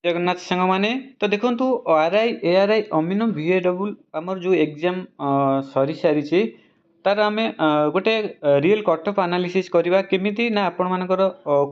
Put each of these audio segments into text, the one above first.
जगन्नाथ सांग मैंने तो देखो आरआई एआरआई अमीनो VAW आमर जो एग्जाम सरी सारी तार आम गोटे रियल कट अफ एनालिसिस करवा केमी ना आपण मानकर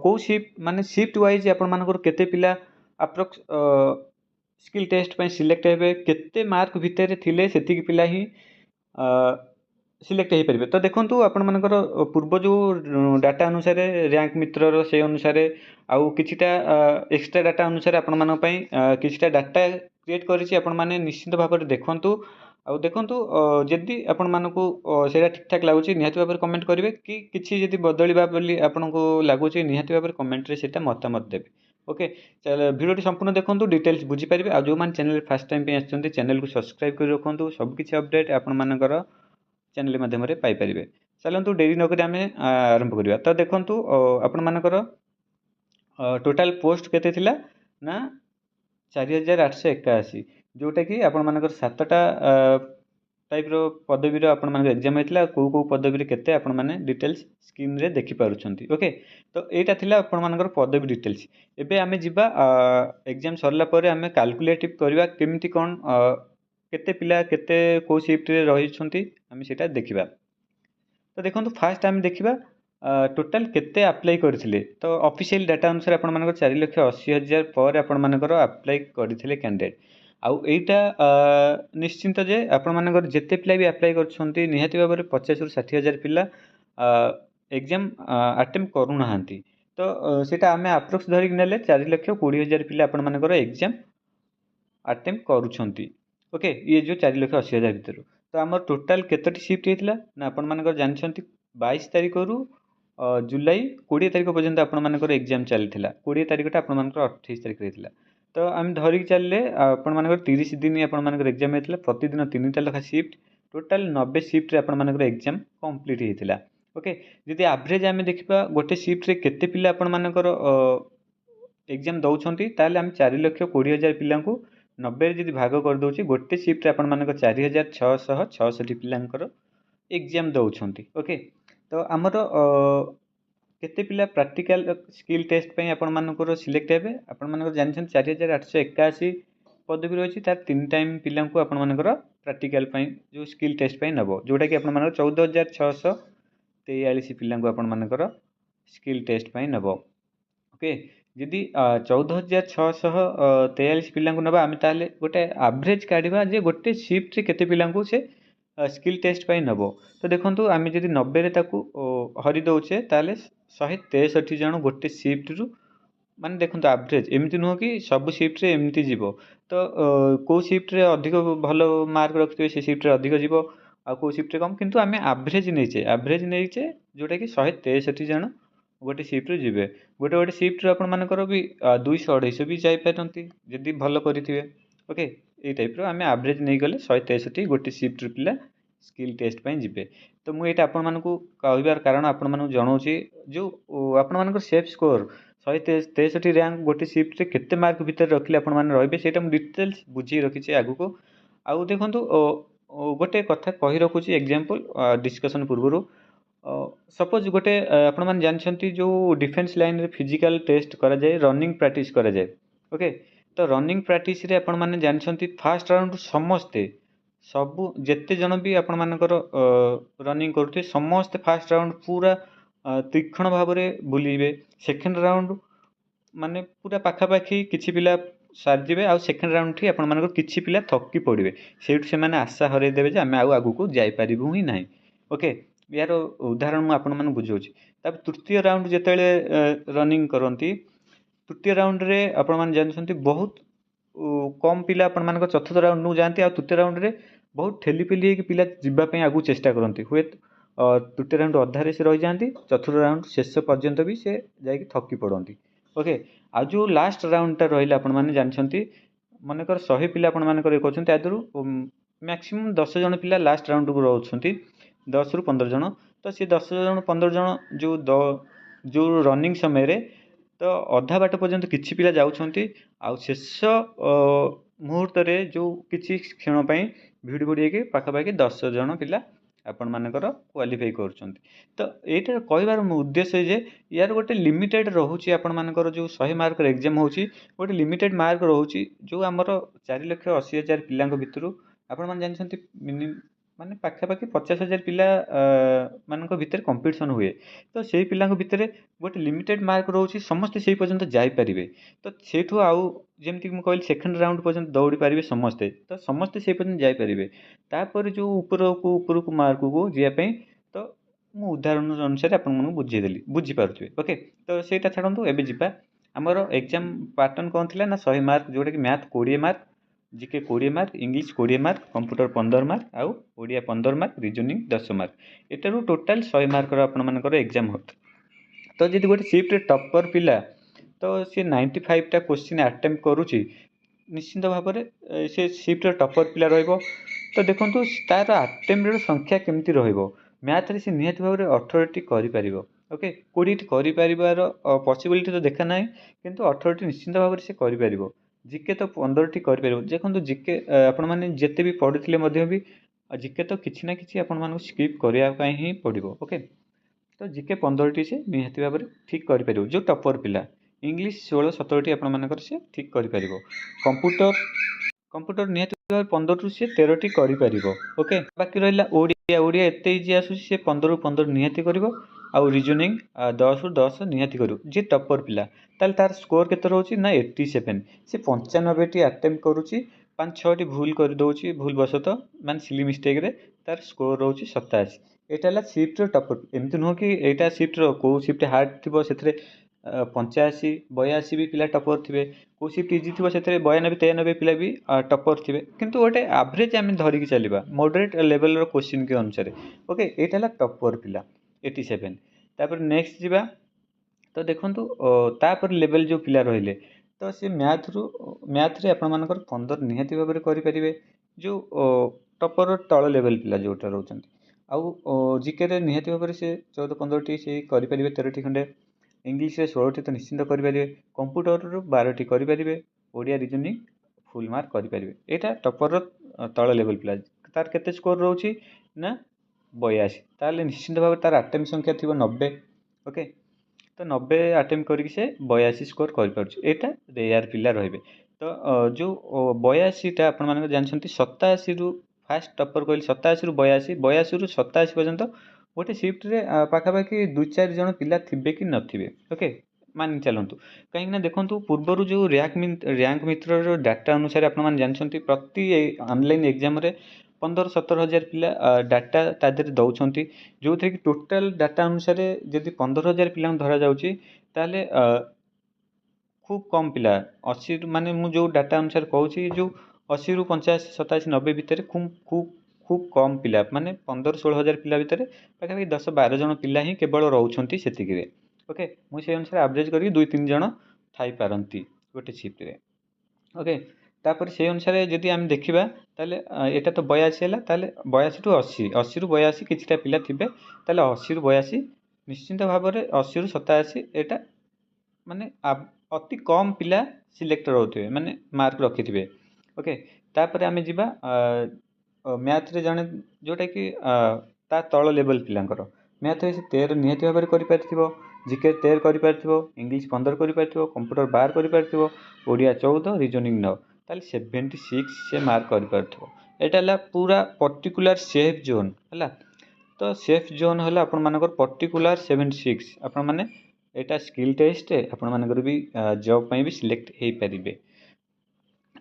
कौ शिफ्ट माने शिफ्ट वाइज आपण मानकर केते पिला अप्रोक्स स्किल टेस्ट पे सिलेक्ट हे केते मार्क भितर थिले सेतिकी पिला ही सिलेक्ट हो पारे। तो देखो आपण मानकर पूर्व जो डाटा अनुसार रैंक मित्रर से अनुसार आउ किछिटा एक्स्ट्रा डाटा अनुसार आपण मानन पई किछिटा डाटा क्रिएट करिछि आपण माने निश्चित भाव में देखंतु आउ देखंतु जदि आपण मानकु सेटा ठीक ठाक लागुछि निहाती भाव में कमेंट करिवे कि किछि जदि बदलिबा बोली आपनको लागुछि निहाती भाव में कमेंट रे सेटा मतामत देबे। ओके चल वीडियो संपूर्ण देखंतु डिटेल्स बुझी पारिबे आ जो मान चैनल फर्स्ट टाइम पे आछंती चैनल को सब्सक्राइब कर रखंतु सब किछि अपडेट आपण मानकर चैनल माध्यम पाइपर। चलतु डेरी नक आम आरंभ करवा। तो देखु आपण मानकर टोटाल पोस्ट केते थिला ना 4881 जोटा कि आपण मानकर 7टा टाइप रो पदवी रो आपण मानकर एग्जाम हेतला को पदवी केते आपण माने डिटेल्स स्क्रीन रे देखि पारुछंती। ओके तो एटा थिला आपण मानकर पदवी डिटेल्स। एबे आमे जिबा एग्जाम सरला परे आमे कैलकुलेटिव करवा केमिति कोन केते पिला केते को शिफ्ट रे रही छंती आमे सेटा देखिबा। तो देखो फास्ट आम देखा टोटाल केते अप्लाई करथिले। तो ऑफिशियल डाटा अनुसार आपण मानकर 4,80,000 पर आपण मानकर अप्लाई करथिले कैंडिडेट। आउ एटा निश्चिंत जे आपण मानकर जेते पिला भी अप्लाई करछंती निहाती भाव में 50 रु 60,000 पिला एग्जाम अटेम्प्ट करू नाहंती। तो सेटा आमे अप्रोक्स धरिक नेले 4,20,000 पिला आपण मानकर एग्जाम अटेम्प्ट करूछंती। ओके ये जो 4,80,000 भीतर तो आम टोटाल केतोटी शिफ्ट होता ना आपण मानकर जानछंती 22 तारिख रु जुलाई 20 तारिख पर्यंत आपण मानकर एग्जाम चलथिला। 20 तारिखटा आपण मानकर 28 तारिख रहितला। तो आम धरिक चलले आपण मानकर 30 दिन आपण मानकर एग्जाम हेतला प्रतिदिन 3टा लखा शिफ्ट टोटाल 90 शिफ्ट रे आपण मानकर एग्जाम कंप्लीट हेतला। ओके जदि एवरेज आम देखिबा गोटे शिफ्ट रे केते पिला आपण मानकर एग्जाम दउछंती ताले आम 4,20,000 पिला को 90 जदि भाग कर दउछि गोटे शिफ्ट आपण मानकर 4,666 पिलांकर एग्जाम दउछंती। ओके तो आमर केते पिला प्रैक्टिकल स्किल टेस्ट पे आपण मानकर सिलेक्ट हेबे आपण मानकर जानछन 4,881 पदवी रही तार 3 टाइम पिला को आपण मानकर प्रैक्टिकल पे जो स्किल टेस्ट पे नबो जोटा कि आपण मानकर 14,643 पिला को आपण मानकर स्किल टेस्ट पे नबो। ओके जदि 14,643 पिला नवा आम ताले गोटे एवरेज काढ़ा जे गोटे शिफ्ट रे केते पिला से स्किल टेस्ट पे नबो। तो देखो आम जदि 90 हरि दौचे ताले 163 जन गोटे शिफ्ट रु माने देखो एवरेज एमती नुह कि सब शिफ्ट रे एमती जीवो। तो को शिफ्ट रे अधिक भल मार्क रखिथे से शिफ्ट रे अधिक जीवो आ को शिफ्ट रे कम किंतु आम एवरेज नहींचे जोटा कि 163 जन गोटे शिफ्ट रे जीवे। गोटे गोटे शिफ्ट आपण मानकर भी 200-250 भी जापारती जदि भल करेंगे। ओके ये टाइप आम एवरेज नहीं गले 163 गोटे शिफ्ट पिला स्किल टेस्ट पे जीवे। तो मुझे आपण मानकु कहबार कारण आपण मानकु जनाऊँगी जो आपण मानकर सेफ स्कोर 163 रैंक गोटे शिफ्ट रे केते मार्क भीतर रखिले आपण माने रहबे सेटा मु डिटेल्स बुझी रखिछि आगु को। आउ देखंतु गोटे कथा कहि रखुछि एग्जांपल डिस्कशन पूर्व सपोज गोटे आपण माने जानछंती जो डिफेंस लाइन रे फिजिकल टेस्ट करा जाए रनिंग प्रैक्टिस करा जाए। ओके तो रनिंग प्रैक्टिस रे आपण माने जानछंती फर्स्ट राउंड समस्ते सबु जेते जन भी आपण मानकर रनिंग करथे समस्त फर्स्ट राउंड पूरा तीक्ष्ण भाव में बुलिबे। सेकेंड राउंड माने पूरा पाखापाखि किछि पिला सारजिबे आ सेकेंड राउंड थी आपण मानकर किछि पिला थक्की पड़िबे सेठु से माने आशा हरै देबे जे आमे आगु को जाई परिबु ही नाही। ओके यार उदाहरण मु आपण माने बुझौछि। तब तृतीय राउंड जेतेले रनिंग करंती तृतीय राउंड रे आपण माने जानछंती बहुत कम पिला आपण मानकर चतुर्थ राउंड नु जानती आ तृतीय राउंड रे बहुत ठेलीपेली होइके पिला जिबा पई आगु चेष्टा करंती हुए तृतीय राउंड अधारे से रही जाती चतुर्थ राउंड शेष पर्यंत भी से जाकि थकी पड़ती। ओके आ जो लास्ट राउंडटा रहा आपण मैंने जानते मनकर 100 पिला आपण मानकर कहते आदि मैक्सिमम 10 जन पिला लास्ट राउंड को रोच 10 रु 15 जन। तो सी 10 जन 15 जन जो रनिंग समय रे तो अधा बाट पर्यंत किछि पिला जाउछंती आ शेष मुहूर्त रे जो किछि क्षण पई भिड़ भिड़ के पाखापाखि 10 जन पिला आपण मानकर क्वालिफाई करुछंती। तो एटा कहबार उद्देश्य जे यार गोटे लिमिटेड रहुची आपण मानकर जो 100 मार्क एग्जाम होची गोटे लिमिटेड मार्क रहुची जो हमर 4,80,000 पिलांक भितरु आपण मान जानछंती माने पाखापाखि 50,000 पिला मानक भितर कंपटीशन हुए। तो सेई पिलांक भितर गोटे लिमिटेड मार्क रहुची समस्त सेई पर्यंत जाई परिबे। तो सेठु आउ जेमति कि मु कहली सेकंड राउंड पर्यंत दौड़ी पारिबे समस्ते। तो समस्ते सेई पर्यंत जाई परिबे। तापर जो उपरकू मार्क को जिया पई तो मु उदाहरण अनुसार आपण मन बुझी देली बुझी पारुथिबे। ओके तो सेटा छाडंतु एबे जिबा हमर एग्जाम पैटर्न कोन थिला ना 100 मार्क जोटा कि math 20 mark GK 20 mark English 20 mark computer 15 mark आउ ओडिया 15 मार्क रीजनिंग 10 मार्क एटारू टोटल 100 मार्क आपण मानकर एग्जाम होत। तो जदि गोटे शिफ्ट टॉपर पिला तो सी 95 टा क्वेश्चन अटेम्प्ट करूची निश्चित भाव में से शिफ्ट टॉपर पिला रहिबो। तो देखंतु तार अटेम्प्ट संख्या केमती रहिबो मैथ रे से निहत भाव में 18 टी करि परिबो। ओके 20 टी करि परिबार पॉसिबिलिटी तो देखा नाही किंतु 18 टी निश्चित भाव में से करि परिबो। जीके तो 15 टी करि परिबो। देखंतु जीके आपण माने जेते भी पढिथिले मध्ये भी जीके तो किछि ना किछि आपण मानको स्किप करिया पई ही पडिबो। ओके तो जीके 15 टी से निहत भाव में ठीक करि परिबो जो टॉपर पिला। इंग्लिश 16-17 टी आपण मानकर से ठीक करि परिबो। कंप्यूटर निहत भाव 15 रु से 13 टी करि परिबो। ओके बाकी रहिला ओडिया एते इजी आसु से 15 रु 15 निहत करिवो आउ रीजनिंग 10 रु 10 निहत करू जे टॉपर पिला ताल तार स्कोर केते रहउची ना 87 से 95 टी अटेम्प्ट करूची 5-6 टी भूल कर दउची भूल बसत मान सिली मिस्टेक रे तार स्कोर रहउची 87। एटा ला शिफ्ट टॉपर एमति न हो कि एटा शिफ्ट रो को शिफ्ट हार्ड थिबो सेथरे 85-82 भी पिला टॉपर थिबे को शिफ्ट इजी थिबो सेथरे 92-93 पिला भी टॉपर थिबे किंतु गोटे एवरेज आम धरिकी चलिबा मॉडरेट लेवल रो क्वेश्चन के अनुसार। ओके एटा ला टॉपर पिला 87। तापर नेक्स्ट जिबा तो देखंतु तापर लेवल जो पिला रहिले तो से मैथ रे आपण मानकर 15 निहाती भाबरे करि परिबे जो टॉपर तळ लेवल पिला जोटा रहउचंती आउ जीके रे निहाती भाबरे से 14-15 टी से करि परिबे 13 टी खंडे इंग्लिश रे 16 टी तो निश्चिंत करि परिबे कंप्यूटर रो 12 टी करि परिबे ओडिया रीजनिंग फुल मार्क करि परिबे। एटा टॉपर रो तळ लेवल पिला तार केते स्कोर रहउची ना 82 ताले निश्चिंत भाबरे तार अटेम्प्ट संख्या थिबो 90। ओके तो 90 अटेम्प्ट करके से 82 स्कोर कर पारछु एटा रेयर पिला रहिबे। तो जो 82 टा आपण माने जानछंती 87 रु फास्ट टॉपर कहली 87 रु 82 82 रु 87 पर्यंत गोटे शिफ्ट रे पाखापाखि 2-4 जण पिला थिबे कि नथिबे। ओके मानि चलंतु कहीं ना देखंतु पूर्वरु जो रैंक मित्र रो डाटा अनुसार आपण माने जानछंती प्रति ऑनलाइन एग्जाम रे 15-17 हजार पिला डाटा तादेर दउछंती जो थे कि टोटल डाटा अनुसार जदि 15,000 पिला धरा जाउची ताले खूब कम पिला 80 माने मु जो डाटा अनुसार कहूची जो 80 रु 85 87 90 भितर खूब खूब खूब कम पिला माने 15-16 हजार पिला भितर पाखापाखि 10-12 जण पिला ही केवल रहउछंती सेतिकी रे। ओके मु से अनुसार एवरेज करी 2-3 जण थाई पारंती गोटे शिफ्ट रे। ओके तापर से अनुसार जदि आम देखिबा ताले एटा तो 82 हैला ताले 82 टू 80 80 रु 82 किछटा पिला थिबे ताले 80 रु 82 निश्चिंत भाव में 80 रु 87 एटा माने अति कम पिला सिलेक्ट रहउथिबे माने मार्क रखिथिबे। ओके तापर आमे जिबा मैथ रे जणे जोटा कि ता तळ लेवल पिलांकर मैथ रे से 13 निहति भाव में करि पारथिबो जीके 13 करि पारथिबो इंग्लिश 15 करि पारथिबो कंप्यूटर 12 करि पारथिबो ओडिया 14 रीजनिंग 9 ताले 76 से मार्क करि पारथिबो। एटा ला पूरा पर्टिकुलर सेफ जोन हला। तो सेफ जोन हला आपण मानकर पर्टिकुलर 76 आपण माने एटा स्किल टेस्ट आपण मानकर भी जॉब पई भी सिलेक्ट हे परिबे।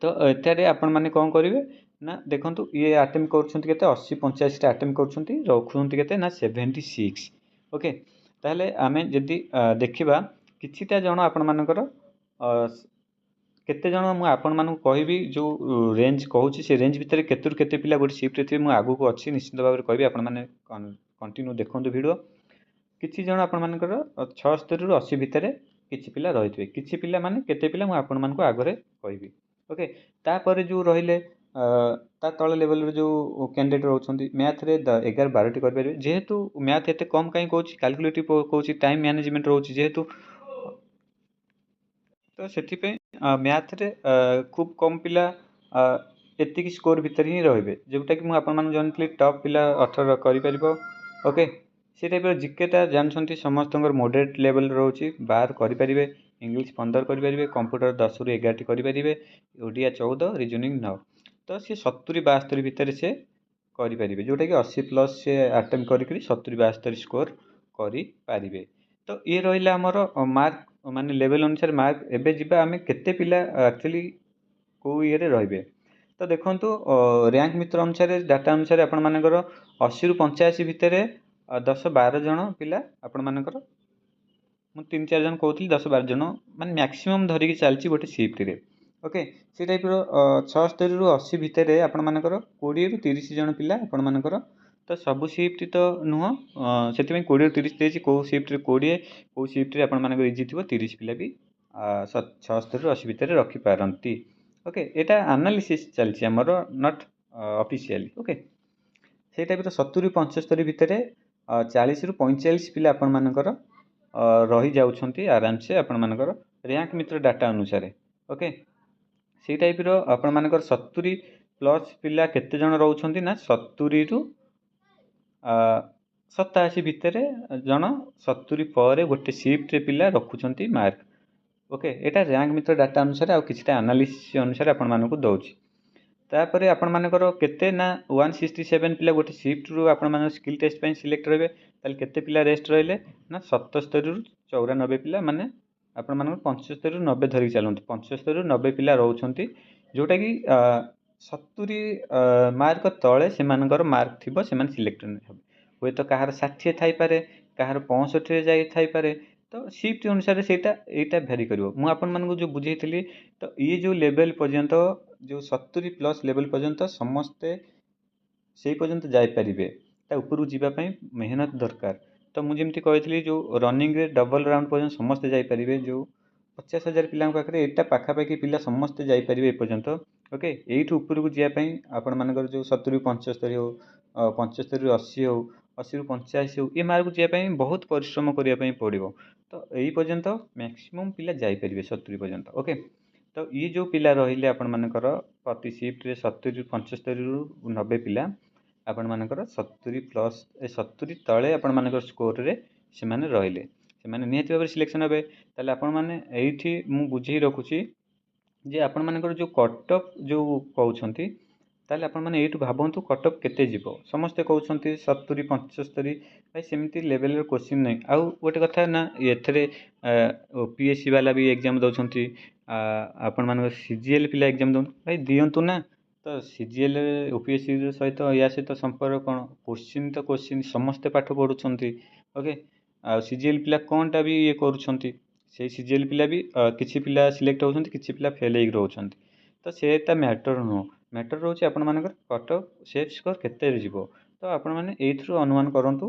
तो एटारे आपण माने कोन करिवे ना देखंतु ये अटेम्प्ट करछंती केते 80-85 टा अटेम्प्ट करछंती रखुंती केते ना 76। ओके ताहले आमे जदि देखिबा किछिटा जण आपण मानकर केते जण मु आपण मानू कहबी जो रेंज कहूची से रेंज भितर केतुर केते पिला गोटे शिफ्ट रे मु आगु को अछि निश्चित भाव में कहबी आपण माने कंटिन्यू देखंतु वीडियो किछि जण आपण मानकर 76 रु 80 भितर किछि पिला रहितबे किछि पिला माने केते पिला मु आपण मानको आगरे कहबी। ओके तापर जो रहिले ता तळ लेवल रे जो कैंडिडेट रहउछंती मैथ रे 11-12 टी कर परिबे जेहेतु मैथ एते कम काई कहूची कैलकुलेटिव कहूची टाइम मैनेजमेंट रहउची जेहेतु तो सेति पे मैथ रे खूब कम पिला ଏତିକି ସ୍କୋର ଭିତରେ ହିଁ ରହିବେ, ଯେଉଁଟାକି ମୁଁ ଆପଣମାନଙ୍କୁ ଜଣାଇଥିଲି ଟପ୍ ପିଲା 18 କରିପାରିବ। ଓକେ, ସେ ଟାଇପ୍ର ଜିକେଟା ଜାଣିଛନ୍ତି ସମସ୍ତଙ୍କର ମଡରେଟ୍ ଲେଭେଲ୍ ରହୁଛି, 12 କରିପାରିବେ, ଇଂଲିଶ 15 କରିପାରିବେ, କମ୍ପ୍ୟୁଟର 10ରୁ 11ଟି କରିପାରିବେ, ଓଡ଼ିଆ 14, ରିଜନିଂ 9। ତ ସେ 70 72 ଭିତରେ ସେ କରିପାରିବେ, ଯେଉଁଟାକି 80+ ସେ ଆଟେମ୍ପ୍ଟ କରିକି 70 72 ସ୍କୋର କରିପାରିବେ। ତ ଇଏ ରହିଲା ଆମର ମାର୍କ ମାନେ ଲେଭେଲ୍ ଅନୁସାରେ ମାର୍କ। ଏବେ ଯିବା ଆମେ କେତେ ପିଲା ଆକ୍ଚୁଆଲି କେଉଁ ଇଏରେ ରହିବେ। ତ ଦେଖନ୍ତୁ ର୍ୟାଙ୍କ ମିତ୍ର ଅନୁସାରେ ଡାଟା ଅନୁସାରେ ଆପଣମାନଙ୍କର 80ରୁ 85 ଭିତରେ 10-12 ଜଣ ପିଲା ଆପଣମାନଙ୍କର, ମୁଁ 3-4 ଜଣ କହୁଥିଲି, 10-12 ଜଣ ମାନେ ମ୍ୟାକ୍ସିମମ୍ ଧରିକି ଚାଲିଛି ଗୋଟେ ସିଫ୍ଟରେ। ଓକେ, ସେ ଟାଇପ୍ର 76ରୁ 80 ଭିତରେ ଆପଣମାନଙ୍କର 20ରୁ 30 ଜଣ ପିଲା ଆପଣମାନଙ୍କର। ତ ସବୁ ସିଫ୍ଟ ତ ନୁହଁ, ସେଥିପାଇଁ 20ରୁ 30 ଦେଇଛି, କେଉଁ ସିଫ୍ଟରେ 20, କେଉଁ ସିଫ୍ଟରେ ଆପଣମାନଙ୍କର ଇଜି ଥିବ 30 ପିଲା ବି 76ରୁ 80 ଭିତରେ ରଖିପାରନ୍ତି। ଓକେ, ଏଇଟା ଆନାଲିସିସ୍ ଚାଲିଛି ଆମର, ନଟ୍ ଅଫିସିଆଲି। ଓକେ, ସେଇ ଟାଇପ୍ର 70ରୁ 75 ଭିତରେ 40ରୁ 45 ପିଲା ଆପଣମାନଙ୍କର ରହିଯାଉଛନ୍ତି ଆରାମସେ ଆପଣମାନଙ୍କର ର୍ୟାଙ୍କ ମିତ୍ର ଡାଟା ଅନୁସାରେ। ଓକେ, ସେଇ ଟାଇପ୍ର ଆପଣମାନଙ୍କର 70+ ପିଲା କେତେ ଜଣ ରହୁଛନ୍ତି ନା 70ରୁ 87 ଭିତରେ ଜଣ, 70 ପରେ ଗୋଟେ ସିଫ୍ଟରେ ପିଲା ରଖୁଛନ୍ତି ମାର୍କ। ଓକେ, ଏଇଟା ର୍ୟାଙ୍କ ମିତ୍ର ଡାଟା ଅନୁସାରେ ଆଉ କିଛିଟା ଆନାଲିସିସ୍ ଅନୁସାରେ ଆପଣମାନଙ୍କୁ ଦେଉଛି। ତାପରେ ଆପଣମାନଙ୍କର କେତେ ନା 167 ପିଲା ଗୋଟେ ସିଫ୍ଟରୁ ଆପଣମାନଙ୍କ ସ୍କିଲ୍ ଟେଷ୍ଟ ପାଇଁ ସିଲେକ୍ଟ ରହିବେ। ତାହେଲେ କେତେ ପିଲା ରେଷ୍ଟ ରହିଲେ ନା 77ରୁ 94 ପିଲା, ମାନେ ଆପଣମାନଙ୍କର 75ରୁ 90 ଧରିକି ଚାଲନ୍ତୁ, 75ରୁ 90 ପିଲା ରହୁଛନ୍ତି, ଯେଉଁଟାକି 70 ମାର୍କ ତଳେ ସେମାନଙ୍କର ମାର୍କ ଥିବ, ସେମାନେ ସିଲେକ୍ଟ ହେବେ। ହୁଏତ କାହାର 60 ଥାଇପାରେ, କାହାର 65ରେ ଯାଇ ଥାଇପାରେ। ତ ସିଫ୍ଟ ଅନୁସାରେ ଏଇଟା ଭ୍ୟାରି କରିବ। ମୁଁ ଆପଣମାନଙ୍କୁ ଯେଉଁ ବୁଝେଇଥିଲି, ତ ଇଏ ଯେଉଁ ଲେଭେଲ୍ ପର୍ଯ୍ୟନ୍ତ, ଯେଉଁ 70+ ଲେଭେଲ୍ ପର୍ଯ୍ୟନ୍ତ ସମସ୍ତେ ସେଇ ପର୍ଯ୍ୟନ୍ତ ଯାଇପାରିବେ। ତା ଉପରକୁ ଯିବା ପାଇଁ ମେହନତ ଦରକାର। ତ ମୁଁ ଯେମିତି କହିଥିଲି, ଯେଉଁ ରନିଂରେ ଡବଲ ରାଉଣ୍ଡ ପର୍ଯ୍ୟନ୍ତ ସମସ୍ତେ ଯାଇପାରିବେ, ଯେଉଁ 50,000 ପିଲାଙ୍କ ପାଖରେ ଏଇଟା ପାଖାପାଖି ପିଲା ସମସ୍ତେ ଯାଇପାରିବେ ଏପର୍ଯ୍ୟନ୍ତ। ଓକେ, ଏଇଠୁ ଉପରକୁ ଯିବା ପାଇଁ ଆପଣମାନଙ୍କର ଯେଉଁ 70ରୁ 75 ହେଉ, 75ରୁ 80 ହେଉ, 80ରୁ 85 ହେଉ, ଏ ମାର୍କକୁ ଯିବା ପାଇଁ ବହୁତ ପରିଶ୍ରମ କରିବା ପାଇଁ ପଡ଼ିବ। ତ ଏଇ ପର୍ଯ୍ୟନ୍ତ ମ୍ୟାକ୍ସିମମ୍ ପିଲା ଯାଇପାରିବେ 70 ପର୍ଯ୍ୟନ୍ତ। ଓକେ, ତ ଇଏ ଯେଉଁ ପିଲା ରହିଲେ ଆପଣମାନଙ୍କର ପ୍ରତି ସିଫ୍ଟରେ 70ରୁ 75ରୁ 90 ପିଲା ଆପଣମାନଙ୍କର 70 ତଳେ ଆପଣମାନଙ୍କର ସ୍କୋରରେ ସେମାନେ ରହିଲେ, ସେମାନେ ନିହାତି ଭାବରେ ସିଲେକ୍ସନ୍ ହେବେ। ତାହେଲେ ଆପଣମାନେ ଏଇଠି ମୁଁ ବୁଝେଇ ରଖୁଛି ଯେ ଆପଣମାନଙ୍କର ଯେଉଁ କଟ୍ ଅଫ୍ ଯେଉଁ କହୁଛନ୍ତି, ତାହେଲେ ଆପଣମାନେ ଏଇଠୁ ଭାବନ୍ତୁ କଟ୍ ଅଫ୍ କେତେ ଯିବ। ସମସ୍ତେ କହୁଛନ୍ତି 70 75, ଭାଇ ସେମିତି ଲେଭେଲର କୋଶ୍ଚିନ୍ ନାହିଁ। ଆଉ ଗୋଟେ କଥା ନା, ଏଥିରେ OPSC ବାଲା ବି ଏକ୍ଜାମ୍ ଦେଉଛନ୍ତି, ଆପଣମାନଙ୍କର CGL ପିଲା ଏକ୍ଜାମ୍ ଦେଉଛନ୍ତି, ଭାଇ ଦିଅନ୍ତୁ ନା। ତ CGL OPSC ସହିତ ୟା ସହିତ ସମ୍ପର୍କ କ'ଣ? କୋଶ୍ଚିନ୍ ତ କୋଶ୍ଚିନ୍, ସମସ୍ତେ ପାଠ ପଢ଼ୁଛନ୍ତି। ଓକେ, ଆଉ CGL ପିଲା କ'ଣଟା ବି ଇଏ କରୁଛନ୍ତି, ସେଇ CGL ପିଲା ବି କିଛି ପିଲା ସିଲେକ୍ଟ ହେଉଛନ୍ତି, କିଛି ପିଲା ଫେଲ୍ ହେଇକି ରହୁଛନ୍ତି। ତ ସେଟା ମ୍ୟାଟର୍ ନୁହଁ, ମ୍ୟାଟର୍ ରହୁଛି ଆପଣମାନଙ୍କର କଟ୍ ଅଫ୍ ସେଟ୍ ସ୍କୋର କେତେରେ ଯିବ। ତ ଆପଣମାନେ ଏଇଥିରୁ ଅନୁମାନ କରନ୍ତୁ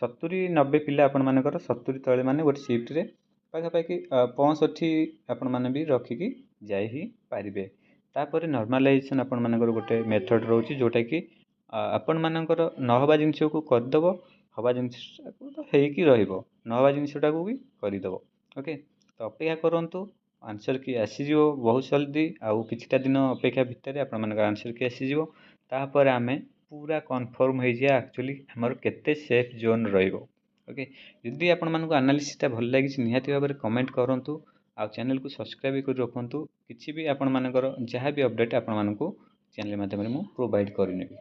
70 90 ପିଲା ଆପଣମାନଙ୍କର 70 ତଳେ, ମାନେ ଗୋଟେ ସିଫ୍ଟରେ ପାଖାପାଖି 65 ଆପଣମାନେ ବି ରଖିକି ଯାଇ ହିଁ ପାରିବେ। ତାପରେ ନର୍ମାଲାଇଜେସନ୍ ଆପଣମାନଙ୍କର ଗୋଟେ ମେଥଡ଼ ରହୁଛି, ଯେଉଁଟାକି ଆପଣମାନଙ୍କର ନ ହେବା ଜିନିଷକୁ କରିଦେବ, ହେବା ଜିନିଷଟାକୁ ତ ହେଇକି ରହିବ, ନ ହେବା ଜିନିଷଟାକୁ ବି କରିଦେବ। ଓକେ, ତ ଅପେକ୍ଷା କରନ୍ତୁ, ଆନ୍ସର୍ କି ଆସିଯିବ ବହୁତ ଜଲ୍ଦି। ଆଉ କିଛିଟା ଦିନ ଅପେକ୍ଷା ଭିତରେ ଆପଣମାନଙ୍କର ଆନ୍ସର୍ କି ଆସିଯିବ। ତାପରେ ଆମେ ପୁରା କନଫର୍ମ ହେଇଯିବା ଆକ୍ଚୁଆଲି ଆମର କେତେ ସେଫ୍ ଜୋନ୍ ରହିବ। ଓକେ, ଯଦି ଆପଣମାନଙ୍କୁ ଆନାଲିସିସ୍ଟା ଭଲ ଲାଗିଛି ନିହାତି ଭାବରେ କମେଣ୍ଟ କରନ୍ତୁ, ଆଉ ଚ୍ୟାନେଲକୁ ସବସ୍କ୍ରାଇବ୍ କରି ରଖନ୍ତୁ। କିଛି ବି ଆପଣମାନଙ୍କର ଯାହା ବି ଅପଡ଼େଟ୍ ଆପଣମାନଙ୍କୁ ଚ୍ୟାନେଲ ମାଧ୍ୟମରେ ମୁଁ ପ୍ରୋଭାଇଡ଼ କରିନେବି।